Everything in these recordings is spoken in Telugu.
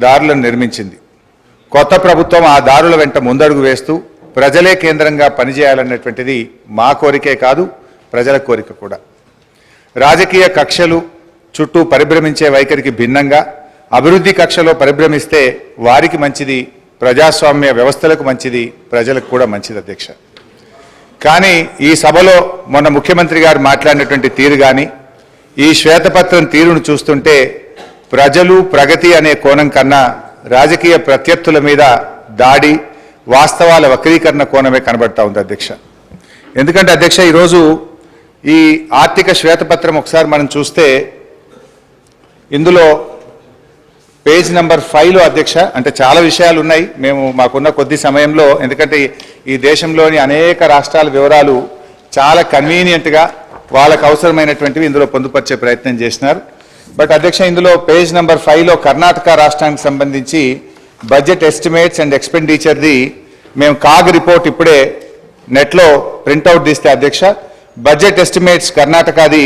దారులను నిర్మించింది. కొత్త ప్రభుత్వం ఆ దారుల వెంట ముందడుగు వేస్తూ ప్రజలే కేంద్రంగా పనిచేయాలన్నటువంటిది మా కోరికే కాదు, ప్రజల కోరిక కూడా. రాజకీయ కక్షలు చుట్టూ పరిభ్రమించే వైఖరికి భిన్నంగా అభివృద్ధి కక్షలో పరిభ్రమిస్తే వారికి మంచిది, ప్రజాస్వామ్య వ్యవస్థలకు మంచిది, ప్రజలకు కూడా మంచిది అధ్యక్ష. కానీ ఈ సభలో మొన్న ముఖ్యమంత్రి గారు మాట్లాడినటువంటి తీరు కానీ ఈ శ్వేతపత్రం తీరును చూస్తుంటే ప్రజలు ప్రగతి అనే కోణం కన్నా రాజకీయ ప్రత్యర్థుల మీద దాడి, వాస్తవాల వక్రీకరణ కోణమే కనబడతా ఉంది అధ్యక్ష. ఎందుకంటే అధ్యక్ష ఈరోజు ఈ ఆర్థిక శ్వేతపత్రం ఒకసారి మనం చూస్తే ఇందులో పేజ్ నెంబర్ 5లో అధ్యక్ష, అంటే చాలా విషయాలు ఉన్నాయి. మేము మాకున్న కొద్ది సమయంలో, ఎందుకంటే ఈ దేశంలోని అనేక రాష్ట్రాల వివరాలు చాలా కన్వీనియంట్గా వాళ్ళకు అవసరమైనటువంటివి ఇందులో పొందుపరిచే ప్రయత్నం చేసినారు. బట్ అధ్యక్ష ఇందులో పేజ్ నెంబర్ 5లో కర్ణాటక రాష్ట్రానికి సంబంధించి బడ్జెట్ ఎస్టిమేట్స్ అండ్ ఎక్స్పెండిచర్ది మేము కాగ్ రిపోర్ట్ ఇప్పుడే నెట్లో ప్రింట్అవుట్ తీస్తే అధ్యక్ష, బడ్జెట్ ఎస్టిమేట్స్ కర్ణాటకది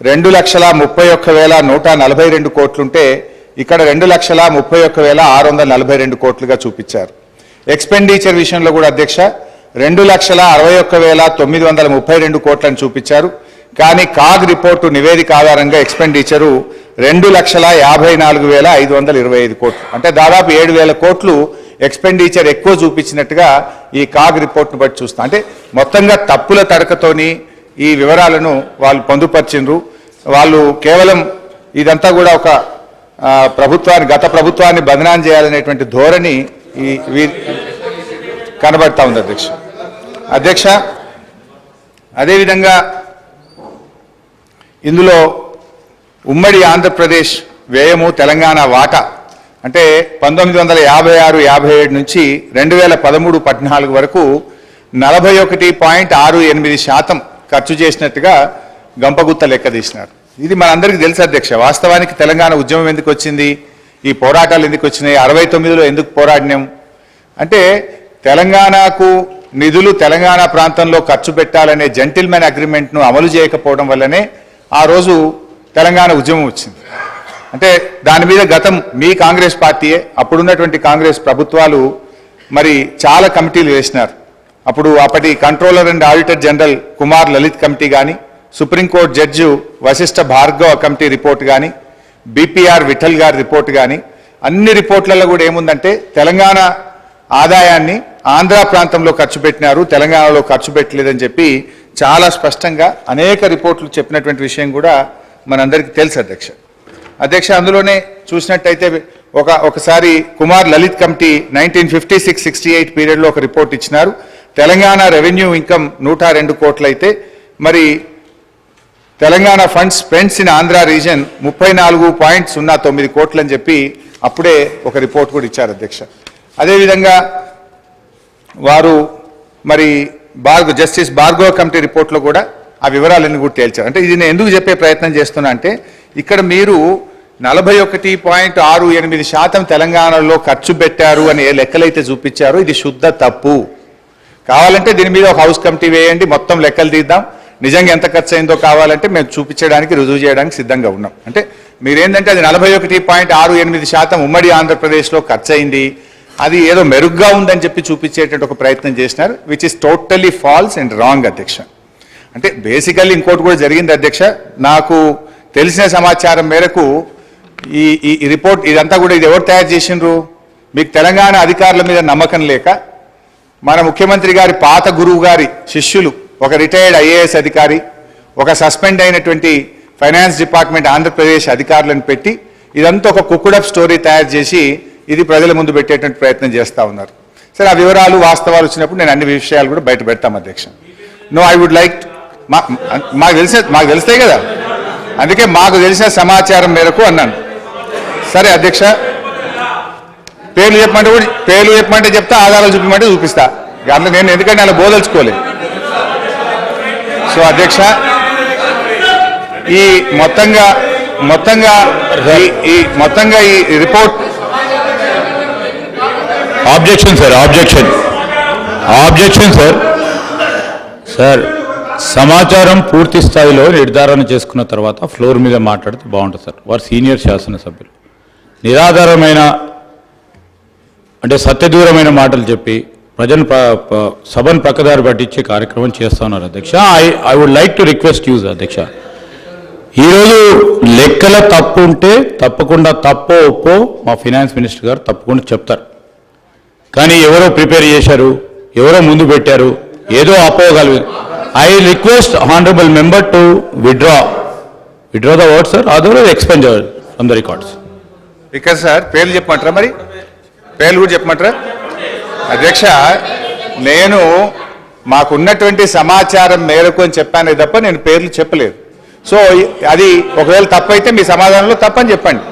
2,31,142 కోట్లుంటే ఇక్కడ 2,31,642 కోట్లుగా చూపించారు. ఎక్స్పెండిచర్ విషయంలో కూడా అధ్యక్ష 2,61,932 కోట్లను చూపించారు. కానీ కాగ్ రిపోర్టు నివేదిక ఆధారంగా ఎక్స్పెండిచరు 2,54,525 కోట్లు, అంటే దాదాపు 7,000 కోట్లు ఎక్స్పెండిచర్ ఎక్కువ చూపించినట్టుగా ఈ కాగ్ రిపోర్ట్ను బట్టి చూస్తాం. అంటే మొత్తంగా తప్పుల తడకతోని ఈ వివరాలను వాళ్ళు పొందుపరిచిండ్రు. వాళ్ళు కేవలం ఇదంతా కూడా ఒక గత ప్రభుత్వాన్ని బదనాం చేయాలనేటువంటి ధోరణి కనబడతా ఉంది అధ్యక్ష. అదేవిధంగా ఇందులో ఉమ్మడి ఆంధ్రప్రదేశ్ వ్యయము తెలంగాణ వాటా అంటే 1956-57 నుంచి 2013-14 వరకు 41.68% ఖర్చు చేసినట్టుగా గంపగుత్త లెక్క తీసినారు. ఇది మనందరికీ తెలుసు అధ్యక్ష. వాస్తవానికి తెలంగాణ ఉద్యమం ఎందుకు వచ్చింది, ఈ పోరాటాలు ఎందుకు వచ్చినాయి, 69లో ఎందుకు పోరాడినాం అంటే తెలంగాణకు నిధులు తెలంగాణ ప్రాంతంలో ఖర్చు పెట్టాలనే జెంటిల్మెన్ అగ్రిమెంట్ను అమలు చేయకపోవడం వల్లనే ఆ రోజు తెలంగాణ ఉద్యమం వచ్చింది. అంటే దాని మీద గతం మీ కాంగ్రెస్ పార్టీయే, అప్పుడున్నటువంటి కాంగ్రెస్ ప్రభుత్వాలు మరి చాలా కమిటీలు వేసినారు. అప్పటి controller and auditor general Kumar Lalit committee కానీ, supreme court judge Vashishtha Bhargava committee report కానీ, బీపీఆర్ విఠల్ గారి రిపోర్ట్ కానీ, అన్ని రిపోర్ట్లలో కూడా ఏముందంటే తెలంగాణ ఆదాయాన్ని ఆంధ్ర ప్రాంతంలో ఖర్చు పెట్టినారు, తెలంగాణలో ఖర్చు పెట్టలేదని చెప్పి చాలా స్పష్టంగా అనేక రిపోర్ట్లు చెప్పినటువంటి విషయం కూడా మనందరికీ తెలుసు అధ్యక్ష. అందులోనే చూసినట్టయితే ఒకసారి కుమార్ లలిత్ కమిటీ 1956-68 పీరియడ్లో ఒక రిపోర్ట్ ఇచ్చినారు. తెలంగాణ రెవెన్యూ ఇన్కమ్ 102 కోట్లు అయితే మరి Telangana funds spends in Andhra reason 34.09 కోట్లు అని చెప్పి అప్పుడే ఒక రిపోర్ట్ కూడా ఇచ్చారు అధ్యక్ష. అదేవిధంగా వారు మరి జస్టిస్ భార్గవ కమిటీ రిపోర్ట్లో కూడా ఆ వివరాలన్నీ కూడా తేల్చారు. అంటే ఇది నేను ఎందుకు చెప్పే ప్రయత్నం చేస్తున్నా అంటే ఇక్కడ మీరు 41.68% తెలంగాణలో ఖర్చు పెట్టారు అని ఏ లెక్కలైతే చూపించారో ఇది శుద్ధ తప్పు. కావాలంటే దీని మీద ఒక హౌస్ కమిటీ వేయండి, మొత్తం లెక్కలు తీద్దాం, నిజంగా ఎంత ఖర్చు అయిందో కావాలంటే మేము చూపించడానికి రుజువు చేయడానికి సిద్ధంగా ఉన్నాం. అంటే మీరేంటంటే అది 41.68% ఉమ్మడి ఆంధ్రప్రదేశ్లో ఖర్చు అయింది, అది ఏదో మెరుగ్గా ఉందని చెప్పి చూపించేటువంటి ఒక ప్రయత్నం చేసినారు, which is totally false and wrong అధ్యక్ష. అంటే బేసికల్లీ ఇంకోటి కూడా జరిగింది అధ్యక్ష. నాకు తెలిసిన సమాచారం మేరకు ఈ రిపోర్ట్ ఇదంతా కూడా ఇది ఎవరు తయారు చేసిండ్రు, మీకు తెలంగాణ అధికారుల మీద నమ్మకం లేక మన ముఖ్యమంత్రి గారి పాత గురువు గారి శిష్యులు, ఒక రిటైర్డ్ ఐఏఎస్ అధికారి, ఒక సస్పెండ్ అయినటువంటి ఫైనాన్స్ డిపార్ట్మెంట్ ఆంధ్రప్రదేశ్ అధికారులను పెట్టి ఇదంతా ఒక కుక్కుడప్ స్టోరీ తయారు చేసి ఇది ప్రజల ముందు పెట్టేటువంటి ప్రయత్నం చేస్తూ ఉన్నారు. సరే, ఆ వివరాలు వాస్తవాలు వచ్చినప్పుడు నేను అన్ని విషయాలు కూడా బయట పెడతాం అధ్యక్ష. నో, ఐ వుడ్ లైక్ మాకు తెలుస్తాయి కదా, అందుకే మాకు తెలిసిన సమాచారం మేరకు అన్నాను. సరే అధ్యక్ష, పేర్లు చెప్పమంటే చెప్తా, ఆధారాలు చూపించమంటే చూపిస్తా. అందులో నేను ఎందుకంటే అలా బోదలుచుకోలేదు. సో అధ్యక్ష, ఈ మొత్తంగా ఈ రిపోర్ట్ ఆబ్జెక్షన్ సార్ సమాచారం పూర్తి స్థాయిలో నిర్ధారణ చేసుకున్న తర్వాత ఫ్లోర్ మీద మాట్లాడితే బాగుంటుంది సార్. వారు సీనియర్ శాసనసభ్యులు. నిరాధారమైన అంటే సత్యదూరమైన మాటలు చెప్పి ప్రజలు సభను పక్కదారి పట్టించే కార్యక్రమం చేస్తా ఉన్నారు అధ్యక్ష. I would like to request use అధ్యక్ష, ఈరోజు లెక్కల తప్పు ఉంటే తప్పకుండా తప్పో ఒప్పో మా ఫైనాన్స్ మినిస్టర్ గారు తప్పకుండా చెప్తారు. కానీ ఎవరో ప్రిపేర్ చేశారు, ఎవరో ముందు పెట్టారు, ఏదో అపోగలదు. I request honourable member to withdraw the word sir, otherwise expunged from the records. ఇక్కడ సార్ పేర్లు చెప్పమంటారా, మరి పేర్లు కూడా చెప్పమంటారా అధ్యక్ష? నేను మాకున్నటువంటి సమాచారం మేరకు అని చెప్పానే తప్ప నేను పేర్లు చెప్పలేదు. సో అది ఒకవేళ తప్పైతే మీ సమాధానంలో తప్పని చెప్పండి.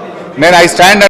నేను ఐ స్టాండ్